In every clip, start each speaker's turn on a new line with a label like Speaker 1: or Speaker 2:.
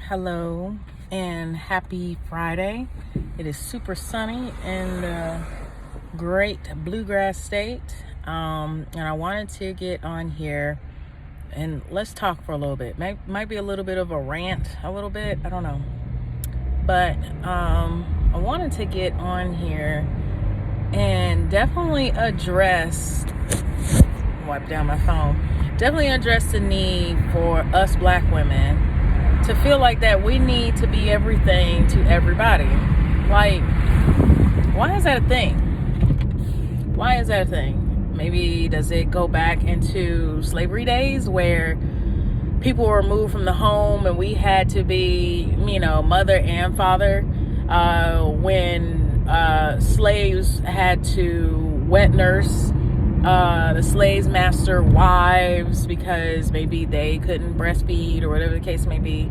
Speaker 1: Hello and happy Friday. It is super sunny in the great bluegrass state. And I wanted to get on here and let's talk for a little bit. Might be a little bit of a rant, I don't know. But I wanted to get on here and definitely wipe down my phone, definitely address the need for us black women to feel like that we need to be everything to everybody. Like, why is that a thing? Why is that a thing? Maybe does it go back into slavery days where people were removed from the home and we had to be, mother and father? When slaves had to wet nurse the slaves' master wives because maybe they couldn't breastfeed or whatever the case may be.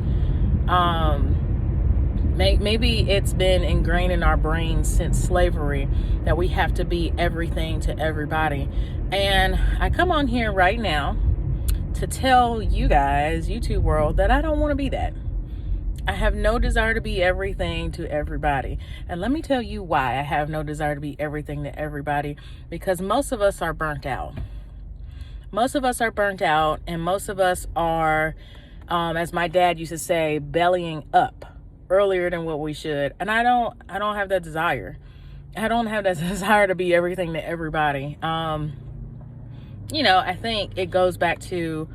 Speaker 1: Maybe it's been ingrained in our brains since slavery that we have to be everything to everybody. And I come on here right now to tell you guys, YouTube world, that I don't want to be that. I have no desire to be everything to everybody. And let me tell you why I have no desire to be everything to everybody. Because most of us are burnt out. Most of us are burnt out, and most of us are, as my dad used to say, bellying up earlier than what we should. And I don't have that desire. I don't have that desire to be everything to everybody. I think it goes back to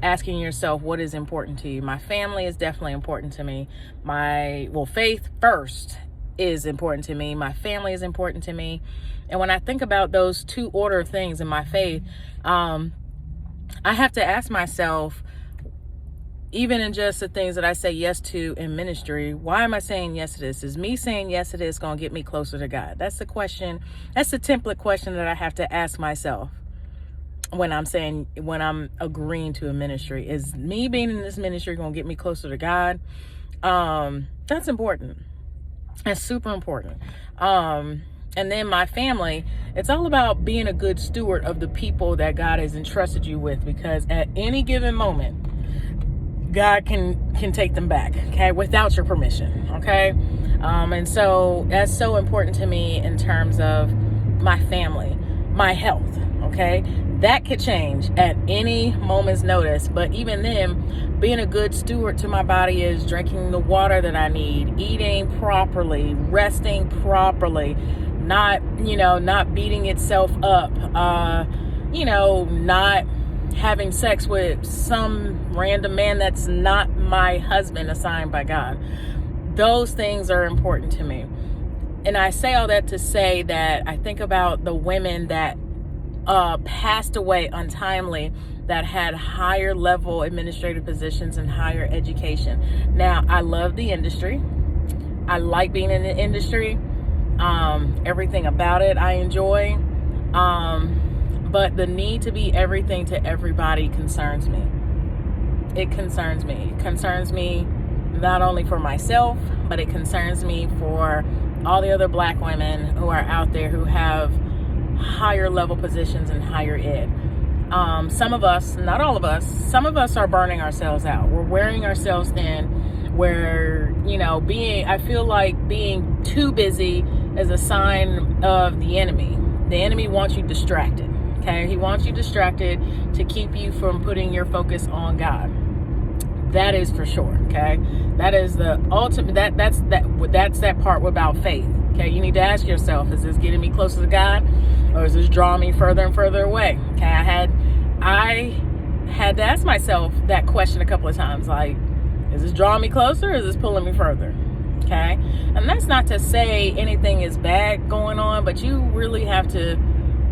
Speaker 1: asking yourself what is important to you. My family is definitely important to me. Faith first is important to me. My family is important to me. And when I think about those two order of things in my faith, I have to ask myself, even in just the things that I say yes to in ministry, why am I saying yes to this? Is me saying yes to this going to get me closer to God? That's the question. That's the template question that I have to ask myself. When I'm agreeing to a ministry, is me being in this ministry going to get me closer to God? That's important. That's super important. And then my family, it's all about being a good steward of the people that God has entrusted you with, because at any given moment, God can take them back, okay, without your permission, okay? And so that's so important to me in terms of my family, my health, okay? That could change at any moment's notice. But even then, being a good steward to my body is drinking the water that I need, eating properly, resting properly, not beating itself up, not having sex with some random man that's not my husband assigned by God. Those things are important to me. And I say all that to say that I think about the women that passed away untimely that had higher level administrative positions and higher education. Now, I love the industry. I like being in the industry. Everything about it I enjoy. But the need to be everything to everybody concerns me. It concerns me. It concerns me not only for myself, but it concerns me for all the other black women who are out there who have higher level positions in higher ed. Some of us, not all of us, some of us are burning ourselves out. We're wearing ourselves thin. I feel like being too busy is a sign of the enemy. The enemy wants you distracted. Okay, he wants you distracted to keep you from putting your focus on God. That is for sure. Okay, that is the ultimate. That's that part about faith. Okay, you need to ask yourself: is this getting me closer to God, or is this drawing me further and further away? Okay, I had to ask myself that question a couple of times. Like, is this drawing me closer, or is this pulling me further? Okay, and that's not to say anything is bad going on, but you really have to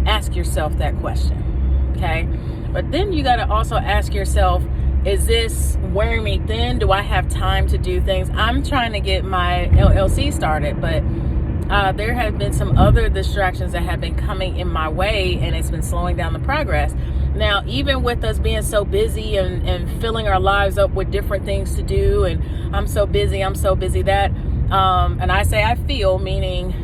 Speaker 1: ask yourself that question. Okay, but then you got to also ask yourself, is this wearing me thin? Do I have time to do things? I'm trying to get my LLC started, but there have been some other distractions that have been coming in my way, and it's been slowing down the progress. Now, even with us being so busy and filling our lives up with different things to do, and I'm so busy that, and I say I feel, meaning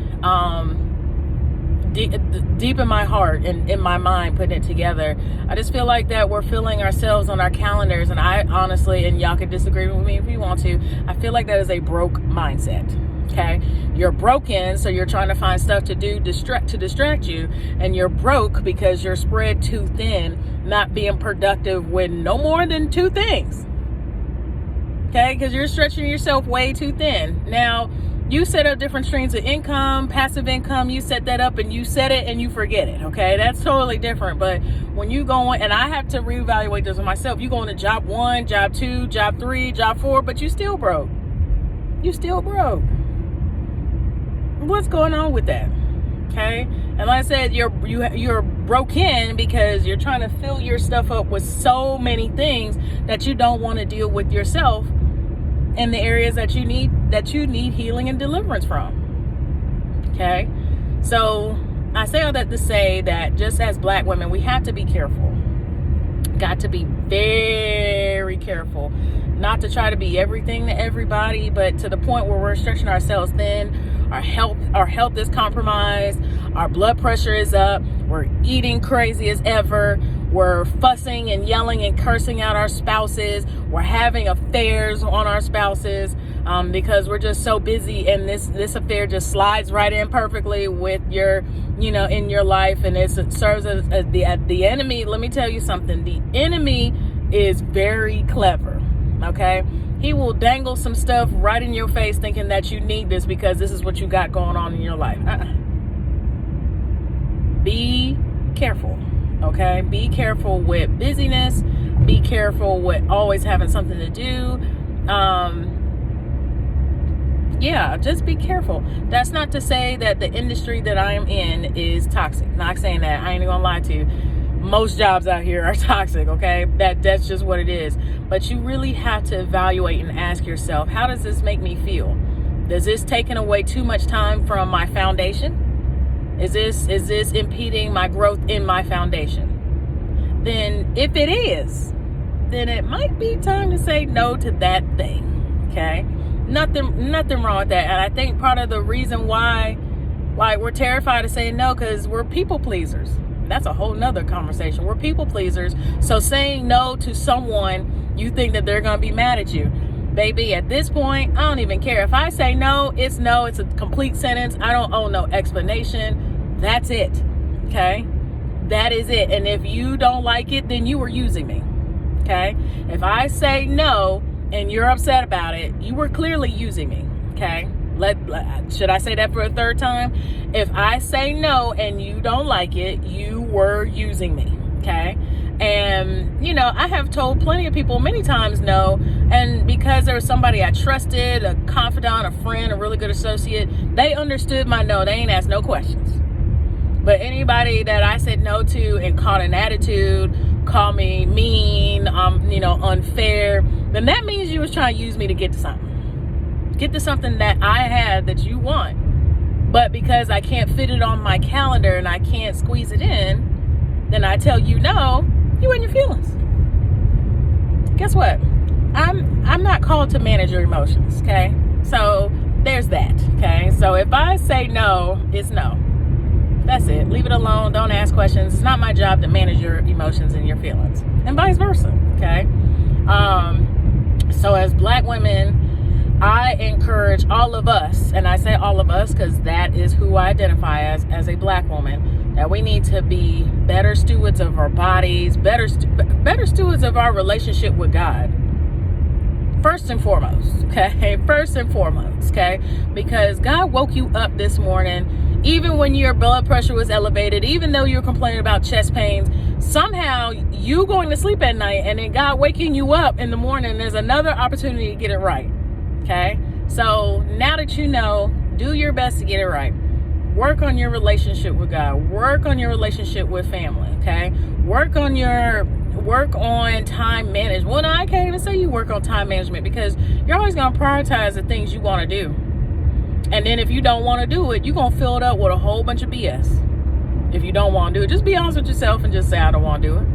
Speaker 1: deep in my heart and in my mind, putting it together, I just feel like that we're filling ourselves on our calendars. And I honestly, and y'all can disagree with me if you want to, I feel like that is a broke mindset. Okay, you're broken, so you're trying to find stuff to do to distract you, and you're broke because you're spread too thin, not being productive with no more than 2 things. Okay, because you're stretching yourself way too thin. Now, you set up different streams of income, passive income, you set that up and you set it and you forget it. Okay, that's totally different. But when you go on, and I have to reevaluate this with myself, you go into job 1, job 2, job 3, job 4, but you still broke. You still broke. What's going on with that? Okay, and like I said, you're broken because you're trying to fill your stuff up with so many things that you don't want to deal with yourself in the areas that you need healing and deliverance from. Okay, so I say all that to say that just as Black women, we have to be careful. Got to be very careful not to try to be everything to everybody, but to the point where we're stretching ourselves thin. Our health is compromised. Our blood pressure is up. We're eating crazy as ever. We're fussing and yelling and cursing out our spouses. We're having affairs on our spouses because we're just so busy, and this affair just slides right in perfectly with your, in your life, and it serves as the enemy. Let me tell you something. The enemy is very clever. Okay, he will dangle some stuff right in your face, thinking that you need this because this is what you got going on in your life. Be careful. Okay, be careful with busyness. Be careful with always having something to do. Just be careful. That's not to say that the industry that I am in is toxic. Not saying that. I ain't gonna lie to you. Most jobs out here are toxic. Okay, that's just what it is. But you really have to evaluate and ask yourself, how does this make me feel? Does this taking away too much time from my foundation? Is this impeding my growth in my foundation? Then if it is, then it might be time to say no to that thing. Okay, nothing wrong with that. And I think part of the reason why we're terrified to say no, because we're people pleasers. That's a whole nother conversation. We're people pleasers. So saying no to someone, you think that they're going to be mad at you. Baby, at this point, I don't even care. If I say no. It's a complete sentence. I don't owe no explanation. That's it. Okay? That is it. And if you don't like it, then you were using me. Okay? If I say no and you're upset about it, you were clearly using me. Okay? Should I say that for a third time? If I say no and you don't like it, you were using me. Okay? And, I have told plenty of people many times no. And because there was somebody I trusted, a confidant, a friend, a really good associate, they understood my no. They ain't asked no questions. But anybody that I said no to and caught an attitude, call me mean, unfair, then that means you was trying to use me to get to something. Get to something that I had that you want. But because I can't fit it on my calendar and I can't squeeze it in, then I tell you no, you in your feelings. Guess what? I'm not called to manage your emotions, okay? So there's that, okay? So if I say no, it's no. That's it. Leave it alone. Don't ask questions. It's not my job to manage your emotions and your feelings, and vice versa, okay? So as Black women, I encourage all of us, and I say all of us because that is who I identify as a Black woman, that we need to be better stewards of our bodies, better stewards of our relationship with God. First and foremost, okay? First and foremost, okay? Because God woke you up this morning, even when your blood pressure was elevated, even though you're complaining about chest pains, somehow you going to sleep at night and then God waking you up in the morning, there's another opportunity to get it right. Okay, so now that you know, do your best to get it right. Work on your relationship with God. Work on your relationship with family. Okay, work on time management. Well, no, I can't even say you work on time management because you're always going to prioritize the things you want to do. And then if you don't want to do it, you're going to fill it up with a whole bunch of BS. If you don't want to do it, just be honest with yourself and just say, I don't want to do it.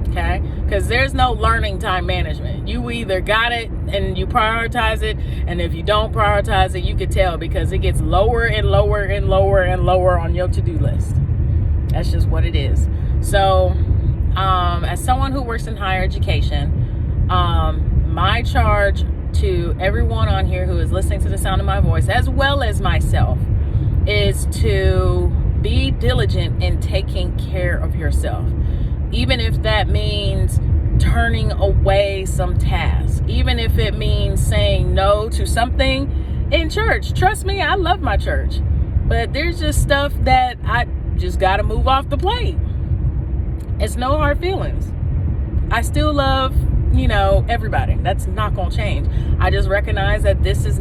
Speaker 1: Okay, because there's no learning time management. You either got it and you prioritize it, and if you don't prioritize it, you could tell, because it gets lower and lower and lower and lower on your to-do list. That's just what it is. So as someone who works in higher education, my charge to everyone on here who is listening to the sound of my voice, as well as myself, is to be diligent in taking care of yourself. Even if that means turning away some tasks, even if it means saying no to something in church. Trust me, I love my church, but there's just stuff that I just got to move off the plate. It's no hard feelings. I still love, everybody. That's not going to change. I just recognize that this is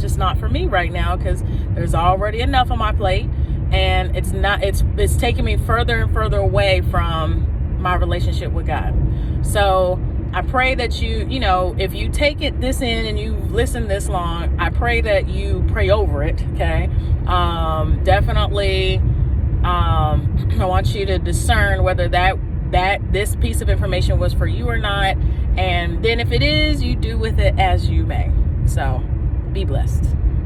Speaker 1: just not for me right now, because there's already enough on my plate, and it's taking me further and further away from my relationship with God. So I pray that you if you take this in and you listen this long, I pray that you pray over it. Okay. Definitely, I want you to discern whether this piece of information was for you or not. And then if it is, you do with it as you may. So be blessed.